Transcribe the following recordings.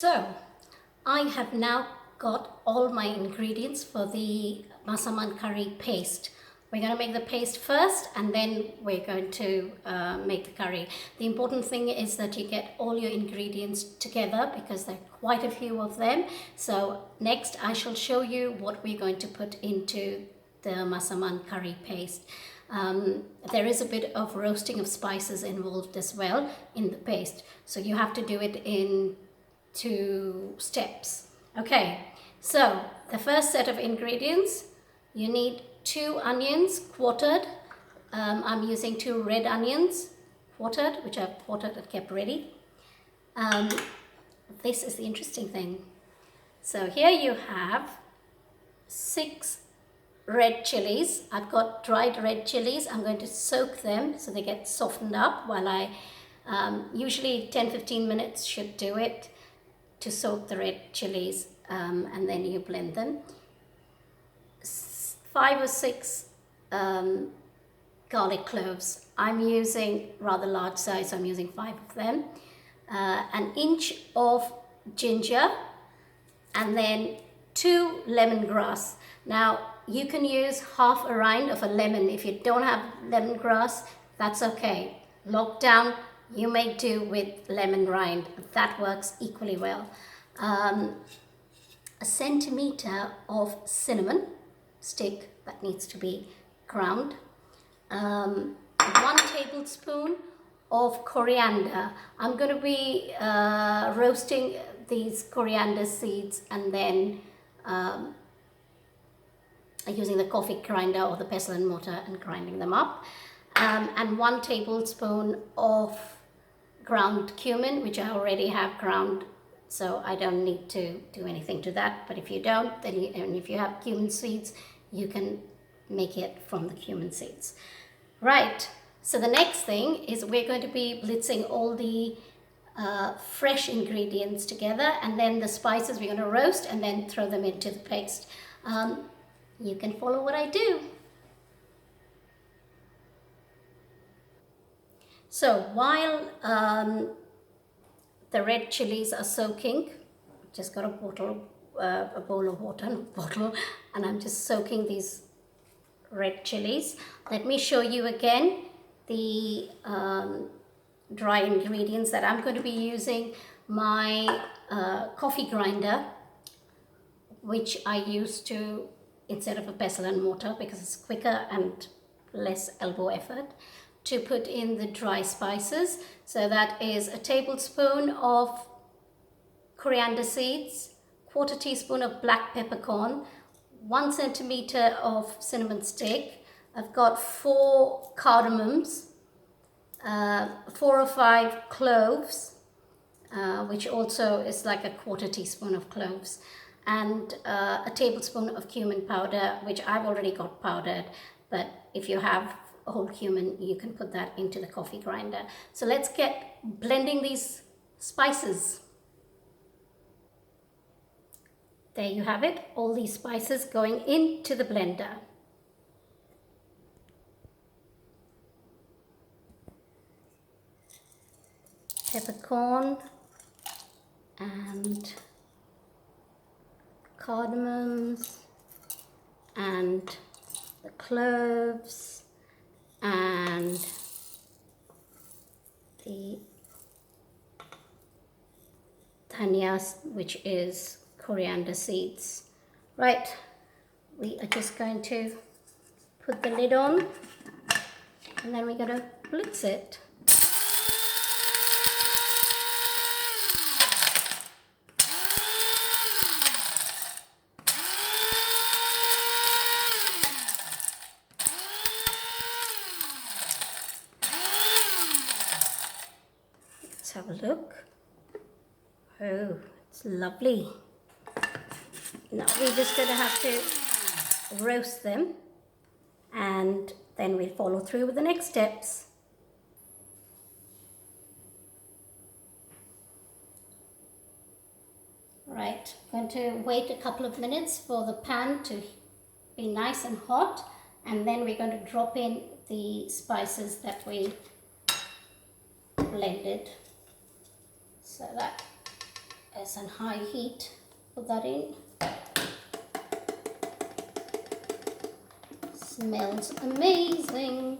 So I have now got all my ingredients for the Massaman curry paste. We're going to make the paste first and then we're going to make the curry. The important thing is that you get all your ingredients together because there are quite a few of them. So next I shall show you what we're going to put into the Massaman curry paste. There is a bit of roasting of spices involved as well in the paste. So you have to do it in 2 steps. Okay, so the first set of ingredients, you need 2 onions quartered. I'm using 2 red onions quartered, which I've quartered and kept ready. This is the interesting thing. So here you have 6 red chilies. I've got dried red chilies. I'm going to soak them so they get softened up while I usually 10-15 minutes should do it to soak the red chilies, and then you blend them. 5 or 6 garlic cloves. I'm using rather large size, so I'm using 5 of them. An inch of ginger, and then 2 lemongrass. Now you can use half a rind of a lemon. If you don't have lemongrass, that's okay. Lockdown, you may do with lemon rind. That works equally well. A centimeter of cinnamon stick that needs to be ground. 1 tablespoon of coriander. I'm going to be roasting these coriander seeds and then using the coffee grinder or the pestle and mortar and grinding them up. And 1 tablespoon of ground cumin, which I already have ground, so I don't need to do anything to that. But if you don't, then and if you have cumin seeds, you can make it from the cumin seeds. Right, so the next thing is we're going to be blitzing all the fresh ingredients together, and then the spices we're going to roast and then throw them into the paste. You can follow what I do. So while the red chilies are soaking, just got a bowl of water, and I'm just soaking these red chilies. Let me show you again the dry ingredients that I'm going to be using. My coffee grinder, which I use to instead of a pestle and mortar because it's quicker and less elbow effort, to put in the dry spices. So that is a tablespoon of coriander seeds, 1/4 teaspoon of black peppercorn, 1 centimeter of cinnamon stick. I've got 4 cardamoms, 4 or 5 cloves, which also is like a 1/4 teaspoon of cloves, and a tablespoon of cumin powder, which I've already got powdered, but if you have whole cumin, you can put that into the coffee grinder. So let's get blending these spices. There you have it, all these spices going into the blender. Peppercorn and cardamoms and the cloves and the dhania, which is coriander seeds. Right, we are just going to put the lid on and then we're going to blitz it. Let's have a look. Oh, it's lovely. Now we're just going to have to roast them and then we'll follow through with the next steps. Right, I'm going to wait a couple of minutes for the pan to be nice and hot, and then we're going to drop in the spices that we blended. So that It's on high heat. Put that in. Smells amazing.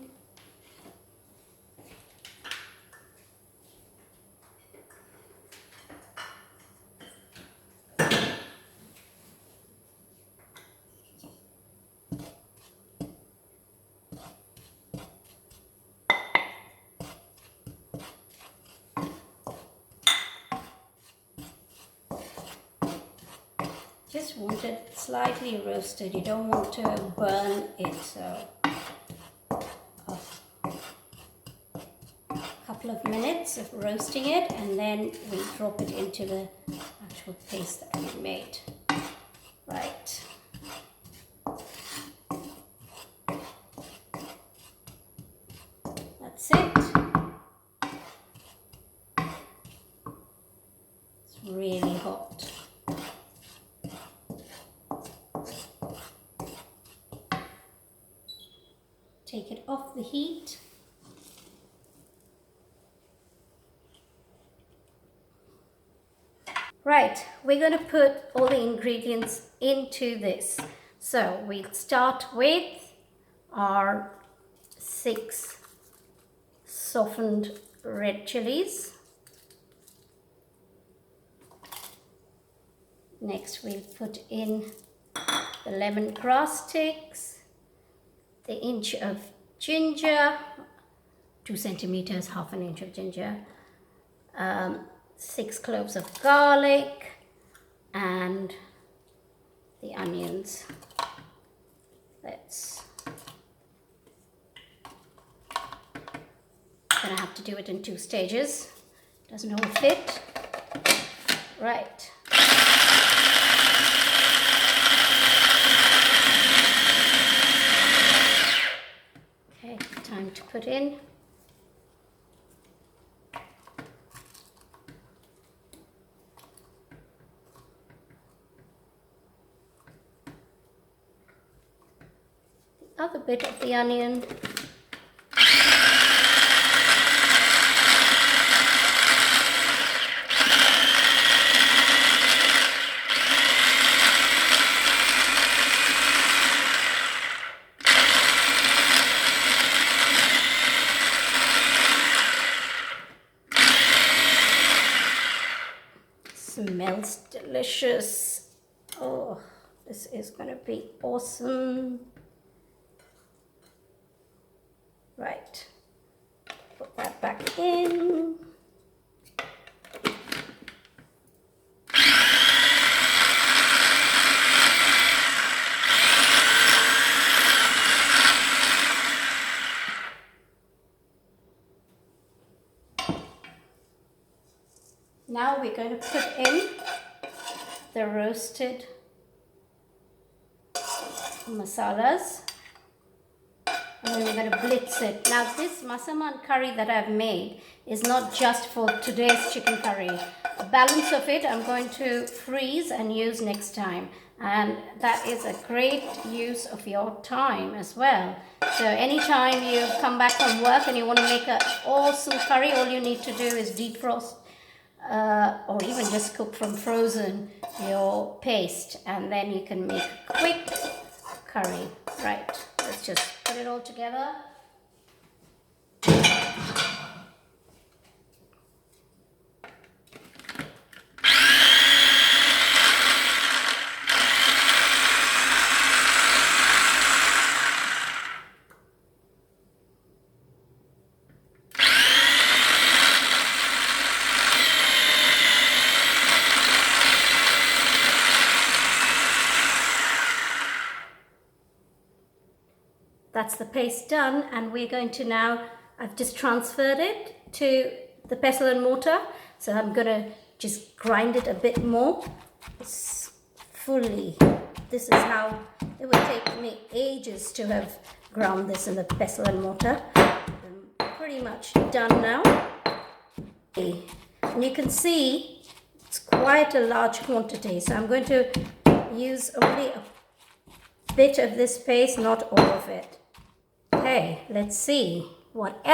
Just want it slightly roasted. You don't want to burn it, so a couple of minutes of roasting it, and then we drop it into the actual paste that we made. Right. That's it. It's really hot. Take it off the heat. Right, we're going to put all the ingredients into this. So we'll start with our 6 softened red chilies. Next we'll put in the lemongrass sticks, the inch of ginger, 2 centimeters, half an inch of ginger, 6 cloves of garlic, and the onions. Gonna have to do it in 2 stages. Doesn't all fit. Right. Okay, time to put in. The other bit of the onion. Smells delicious. Oh, this is going to be awesome. Right, put that back in. Now we're going to put in the roasted masalas, and then we're going to blitz it. Now this Massaman curry that I've made is not just for today's chicken curry. The balance of it I'm going to freeze and use next time, and that is a great use of your time as well. So anytime you come back from work and you want to make an awesome curry, all you need to do is defrost or even just cook from frozen your paste, and then you can make a quick curry. Right, let's just put it all together. That's the paste done, and we're going to now, I've just transferred it to the pestle and mortar, so I'm going to just grind it a bit more. It's fully, this is how, it would take me ages to have ground this in the pestle and mortar. I'm pretty much done now. And you can see it's quite a large quantity, so I'm going to use only a bit of this paste, not all of it. Okay, let's see what else.